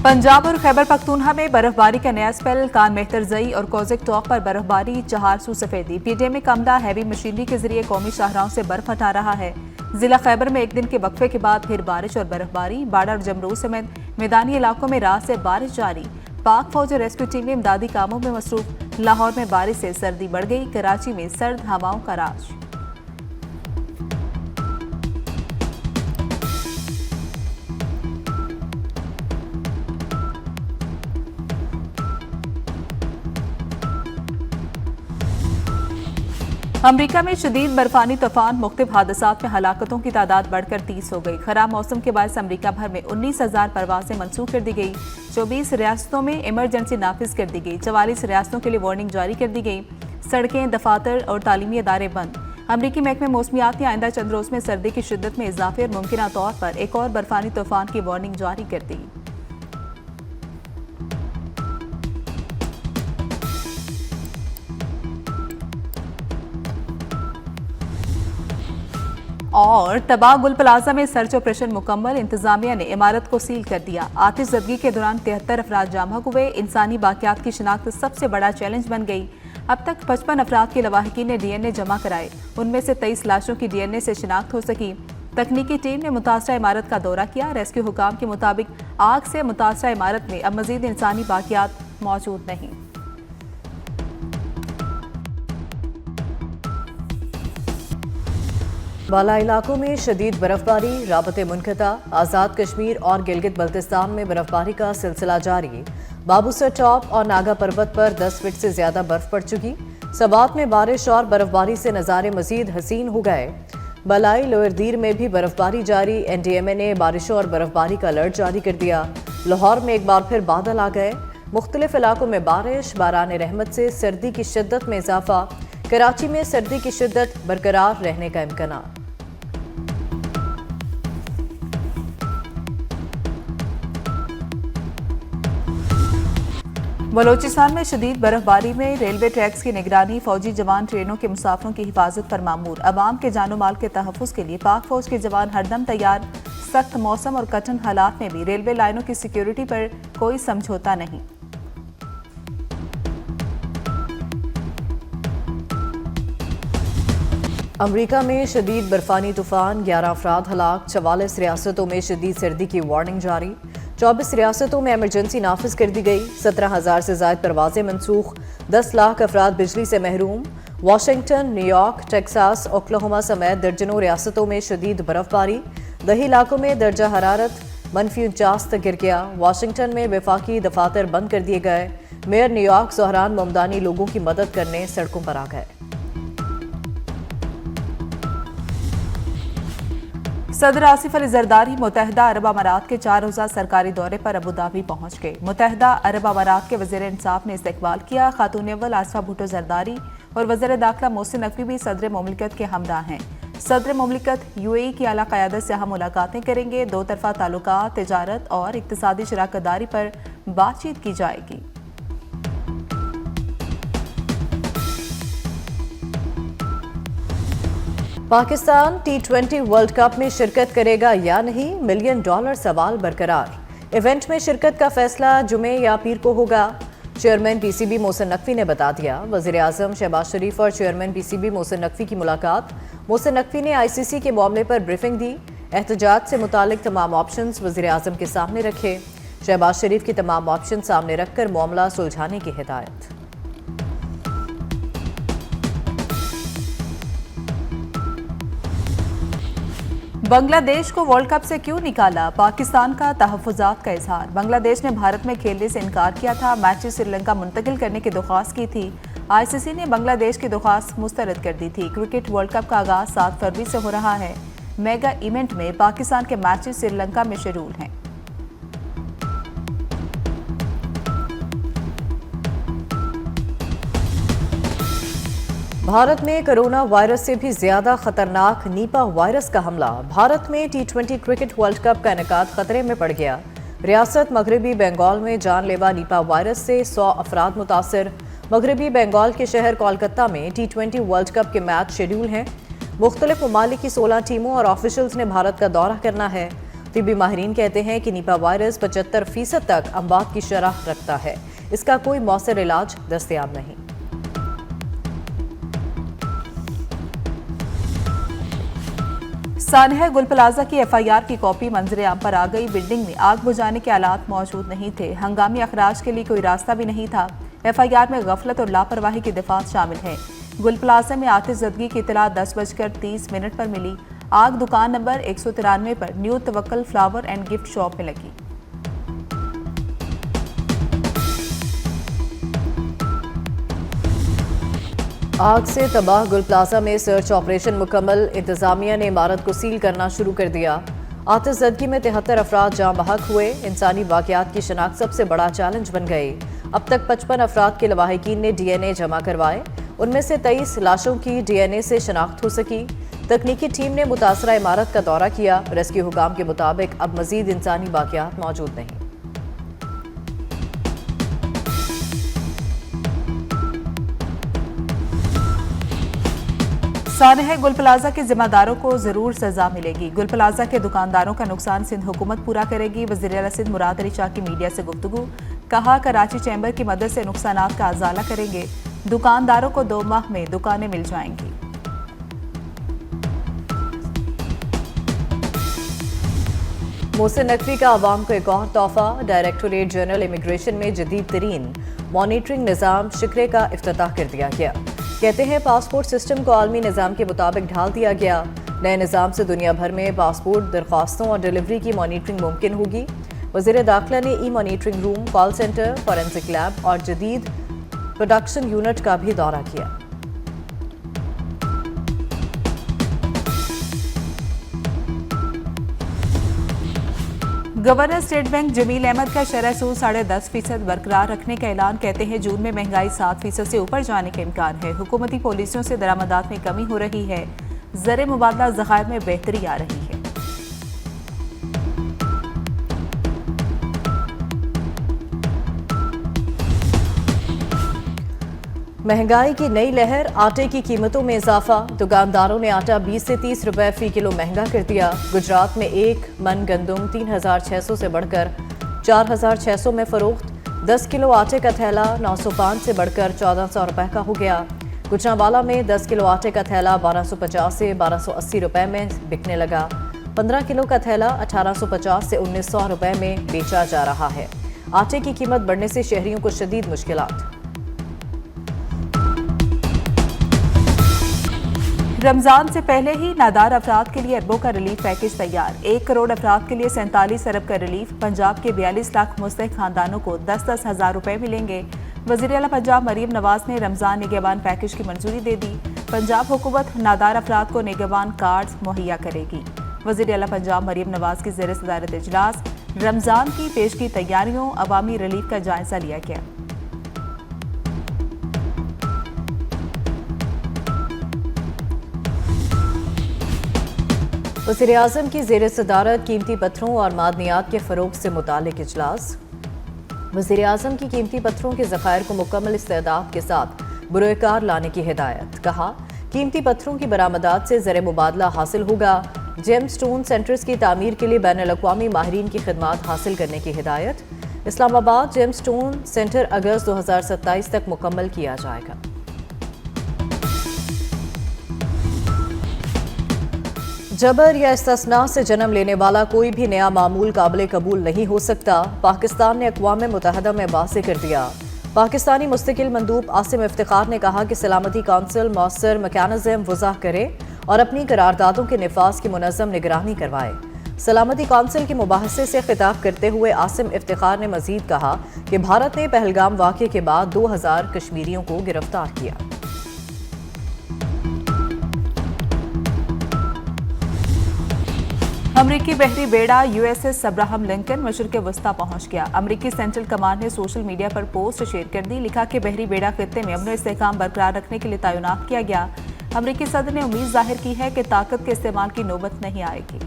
पंजाब और खैबर पख्तूनख्वा में बर्फबारी का नया स्पेल। कान मेहतरजई और कोजिक टॉप पर बर्फबारी, चहारसू सफेदी। पीटीएम में कमदा हैवी मशीनरी के जरिए कौमी शाहराहों से बर्फ हटा रहा है। जिला खैबर में एक दिन के वक्फे के बाद फिर बारिश और बर्फबारी। बाड़ा और जमरूद समेत मैदानी इलाकों में रात से बारिश जारी। पाक फौज और रेस्क्यू टीम में इमदादी कामों में मसरूफ। लाहौर में बारिश से सर्दी बढ़ गई। कराची में सर्द हवाओं का राज। अमरीका में शदीद बर्फानी तूफान, मुख्तलिफ हादसात में हलाकतों की तादाद बढ़कर 30 हो गई। खराब मौसम के बायस अमरीका भर में 19,000 परवाजें मनसूख कर दी गई। 24 रियासतों में इमरजेंसी नाफिज कर दी गई। 44 रियासतों के लिए वार्निंग जारी कर दी गई। सड़कें, दफातर और तालीमी इदारे बंद। अमरीकी महकमे मौसमियात ने आइंदा चंद रोज में सर्दी की शिद्दत में इजाफे और मुमकिन तौर पर एक और बर्फानी तूफान की वार्निंग जारी कर दी। और तबाह गुल प्लाजा में सर्च ऑपरेशन मुकम्मल। इंतजामिया ने इमारत को सील कर दिया। आतिशज़दगी के दौरान 73 अफराद जाम हुए। इंसानी बाकियात की शिनाख्त सबसे बड़ा चैलेंज बन गई। अब तक 55 अफराद के लवाहिकीन ने डीएनए जमा कराए। उनमें से 23 लाशों की डीएनए से शिनाख्त हो सकी। तकनीकी टीम ने मुतासरा इमारत का दौरा किया। रेस्क्यू हुकाम के मुताबिक आग से मुतासरा इमारत में अब मजीद इंसानी बाकियात मौजूद नहीं। बाला इलाकों में शदीद बर्फबारी, राबते मुनक़ता। आज़ाद कश्मीर और गिलगित बल्तिस्तान में बर्फबारी का सिलसिला जारी। बाबूसर टॉप और नागा पर्वत पर 10 फीट से ज्यादा बर्फ पड़ चुकी। सवात में बारिश और बर्फबारी से नज़ारे मजीद हसीन हो गए। बलाई लोअर दीर में भी बर्फबारी जारी। एनडीएमए ने बारिशों और बर्फबारी का अलर्ट जारी कर दिया। लाहौर में एक बार फिर बादल आ गए। मुख्तलिफ इलाकों में बारिश, बारान रहमत से सर्दी की शिद्दत में इजाफा। कराची में सर्दी की शिद्दत बरकरार रहने का इम्कान। बलोचिस्तान में शदीद बर्फबारी में रेलवे ट्रैक्स की निगरानी। फौजी जवान ट्रेनों के मुसाफिरों की हिफाजत पर मामूर। अवाम के जानो माल के तहफ़्फ़ुज़ के लिए पाक फौज के जवान हरदम तैयार। सख्त मौसम और कठिन हालात में भी रेलवे लाइनों की सिक्योरिटी पर कोई समझौता नहीं। अमरीका में शदीद बर्फानी तूफान, 11 अफराद हलाक। 44 रियासतों में शदीद सर्दी की वार्निंग जारी। 24 रियासतों में इमरजेंसी नाफिज कर दी गई। 17,000 से ज्यादा परवाजें मनसूख। 10 लाख अफराद बिजली से महरूम। वाशिंगटन, न्यूयॉर्क, टेक्सास, ओक्लाहोमा समेत दर्जनों रियासतों में शदीद बर्फबारी। दही इलाकों में दर्जा हरारत -49 तक गिर गया। वाशिंगटन में वफाकी दफातर बंद कर दिए गए। मेयर न्यूयॉर्क ज़ोहरान ममदानी लोगों की मदद करने सड़कों पर आ गए। सदर आसिफ अली जरदारी मुत्तहिदा अरब अमारात के 4 रोज़ा सरकारी दौरे पर अबू धाबी पहुंच गए। मुत्तहिदा अरब अमारात के वज़ीर इंसाफ ने इस्तकबाल किया। खातून अव्वल आसिफा भुट्टो जरदारी और वज़ीर दाखिला मोहसिन नकवी भी सदर मुमलिकत के हमदा हैं। सदर मुमलिकत यूएई की आला क़यादत से अहम मुलाकातें करेंगे। दो तरफ़ा ताल्लुकात, तिजारत और इक़्तिसादी शराकतदारी पर बातचीत की जाएगी। पाकिस्तान T20 वर्ल्ड कप में शिरकत करेगा या नहीं, $1 मिलियन सवाल बरकरार। इवेंट में शिरकत का फैसला जुमे या पीर को होगा। चेयरमैन पीसीबी मोहसिन नकवी ने बता दिया। वज़ीर आज़म शहबाज शरीफ और चेयरमैन पीसीबी मोहसिन नकवी की मुलाकात। मोहसिन नकवी ने आईसीसी के मामले पर ब्रीफिंग दी। एहतजाज से मुतालिक तमाम ऑप्शन वज़ीर आज़म के सामने रखे। शहबाज शरीफ की तमाम ऑप्शन सामने रखकर मामला सुलझाने की हिदायत। बांग्लादेश को वर्ल्ड कप से क्यों निकाला, पाकिस्तान का तहफ़्फ़ुज़ात का इजहार। बांग्लादेश ने भारत में खेलने से इनकार किया था। मैचेस श्रीलंका मुंतकिल करने की दरख्वास्त की थी। आईसीसी ने बांग्लादेश की दरख्वास्त मुस्तरद कर दी थी। क्रिकेट वर्ल्ड कप का आगाज 7 फरवरी से हो रहा है। मेगा इवेंट में पाकिस्तान के मैचेस श्रीलंका में शेड्यूल हैं। भारत में कोरोना वायरस से भी ज्यादा खतरनाक नीपा वायरस का हमला। भारत में T20 क्रिकेट वर्ल्ड कप का इनेकाद खतरे में पड़ गया। रियासत मगरबी बंगाल में जानलेवा नीपा वायरस से 100 अफराद मुतासर। मगरबी बंगाल के शहर कोलकाता में T20 वर्ल्ड कप के मैच शेड्यूल हैं। मुख्तलिफ ममालिक की 16 टीमों और ऑफिशियल्स ने भारत का दौरा करना है। तिब्बी माहिरीन कहते हैं कि निपा वायरस 75% तक अमवात की शरह रखता है। इसका कोई मौसर इलाज दस्तयाब नहीं। सानहा गुल प्लाजा की एफआईआर की कॉपी मंजर आम पर आ गई। बिल्डिंग में आग बुझाने के आलात मौजूद नहीं थे। हंगामी अखराज के लिए कोई रास्ता भी नहीं था। एफआईआर में गफलत और लापरवाही की दफात शामिल है। गुल प्लाजा में आतिशज़दगी की इतला 10:30 पर मिली। आग दुकान नंबर 193 पर new तवक्कल flower and gift shop में लगी। आग से तबाह गुल प्लाजा में सर्च ऑपरेशन मुकम्मल। इंतजामिया ने इमारत को सील करना शुरू कर दिया। आतिशज़दगी में 73 अफराद जाँ बहक हुए। इंसानी वाक़यात की शनाख्त सबसे बड़ा चैलेंज बन गई। अब तक 55 अफराद के लवाहिकीन ने DNA जमा करवाए। उनमें से 23 लाशों की DNA से शनाख्त हो सकी। तकनीकी टीम ने मुतासरा इमारत का दौरा किया। रेस्क्यू हुकाम के मुताबिक अब मजीद इंसानी वाक़यात मौजूद नहीं। सानहा गुल प्लाजा के जिम्मेदारों को जरूर सजा मिलेगी। गुल प्लाजा के दुकानदारों का नुकसान सिंध हुकूमत पूरा करेगी। वज़ीर आला सिंध मुराद अली शाह की मीडिया से गुफ्तगू। कहा, कराची चैम्बर की मदद से नुकसानात का अजाला करेंगे। दुकानदारों को 2 माह में दुकानें मिल जाएंगी। मोहसिन नकवी का आवाम को एक और तोहफा। डायरेक्टोरेट जनरल इमिग्रेशन में जदीद तरीन मॉनिटरिंग निज़ाम शिकरे का इफ्तिताह कर दिया गया। कहते हैं पासपोर्ट सिस्टम को आलमी निज़ाम के मुताबिक ढाल दिया गया। नए निज़ाम से दुनिया भर में पासपोर्ट दरख्वास्तों और डिलीवरी की मॉनिटरिंग मुमकिन होगी। वज़ीर दाखिला ने e monitoring room, call centre, forensic lab और जदीद प्रोडक्शन यूनिट का भी दौरा किया। Governor state bank Jamil Ahmad का शरह सूद 10.5% बरकरार रखने का ऐलान। कहते हैं जून में महंगाई 7% से ऊपर जाने का इम्कान है। हुकूमती पॉलिसियों से दरामदात में कमी हो रही है। ज़र मुबादला ज़खायर में बेहतरी आ रही है। महंगाई की नई लहर। आटे की कीमतों में इजाफा। दुकानदारों ने आटा 20 से 30 रुपए फी किलो महंगा कर दिया। गुजरात में 1 मन गंदम 3,600 से बढ़कर 4,600 में फरोख्त। 10 किलो आटे का थैला 905 से बढ़कर 1,400 रुपए का हो गया। गुजरांवाला में 10 किलो आटे का थैला 1,250 से 1,280 रुपए में बिकने लगा। 15 किलो का थैला 1,850 से 1,900 रुपए में बेचा जा रहा है। आटे की कीमत बढ़ने से शहरियों को शदीद मुश्किलात। रमजान से पहले ही नादार अफराद के लिए अरबों का रिलीफ पैकेज तैयार। 1 करोड़ अफराद के लिए 47 अरब का रिलीफ। पंजाब के 42 लाख मुस्तहिक खानदानों को 10-10 हज़ार रुपए मिलेंगे। वज़ीर आला पंजाब मरीम नवाज ने रमजान निगहबान पैकेज की मंजूरी दे दी। पंजाब हुकूमत नादार अफराद को निगहबान कार्ड मुहैया करेगी। वज़ीर आला पंजाब मरीम नवाज की ज़ेर सदारत इजलास रमजान की पेश की तैयारियों, अवामी रिलीफ का जायजा लिया गया। वज़ीर आज़म की ज़ेर सदारत कीमती पत्थरों और मादनियात के फ़रोग़ से मुतालिक इजलास। वज़ीर आज़म की कीमती पत्थरों के ज़खायर को मुकम्मल इस्तेदाद के साथ बुरोकार लाने की हिदायत। कहा, कीमती पत्थरों की बरामदात से ज़र मुबादला हासिल होगा। जेम स्टोन सेंटर्स की तामीर के लिए बैनुल-अक़वामी माहिरीन की खिदमात हासिल करने की हिदायत। इस्लामाबाद जेम स्टोन सेंटर अगस्त 2027 तक मुकम्मल किया जाएगा। जबर या इस्तिस्ना से जन्म लेने वाला कोई भी नया मामूल काबिल कबूल नहीं हो सकता। पाकिस्तान ने अक़वाम मुत्तहिदा में वाज़ेह कर दिया। पाकिस्तानी मुस्तकिल मंदूब आसिम इफ्तिखार ने कहा कि सलामती कौंसिल मौसर मैकेनिज़्म वज़ाह करे और अपनी करारदादों के निफाज की मुनज़्ज़म निगरानी करवाए। सलामती कौंसिल के मुबाहसे से खिताब करते हुए आसिम इफ्तिखार ने मज़ीद कहा कि भारत ने पहलगाम वाक़े के बाद 2000 कश्मीरियों को गिरफ्तार किया। अमरीकी बहरी बेड़ा USS अब्राहम लिंकन मशरिक़ वस्ता पहुंच गया। अमरीकी सेंट्रल कमांड ने सोशल मीडिया पर पोस्ट शेयर कर दी। लिखा कि बहरी बेड़ा खित्ते में अमन और इस्तेहकाम बरकरार रखने के लिए तैनात किया गया। अमरीकी सदर ने उम्मीद जाहिर की है कि ताकत के इस्तेमाल की नौबत नहीं आएगी।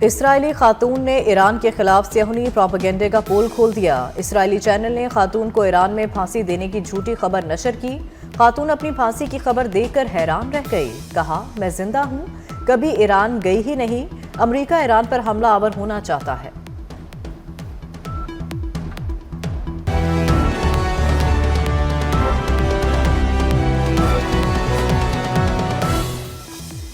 इसराइली खातून ने ईरान के खिलाफ सियाहुनी प्रोपेगेंडे का पोल खोल दिया। इसराइली चैनल ने खातून को ईरान में फांसी देने की झूठी खबर नशर की। खातून अपनी फांसी की खबर देखकर हैरान रह गई। कहा, मैं जिंदा हूं, कभी ईरान गई ही नहीं। अमेरिका ईरान पर हमला आवर होना चाहता है।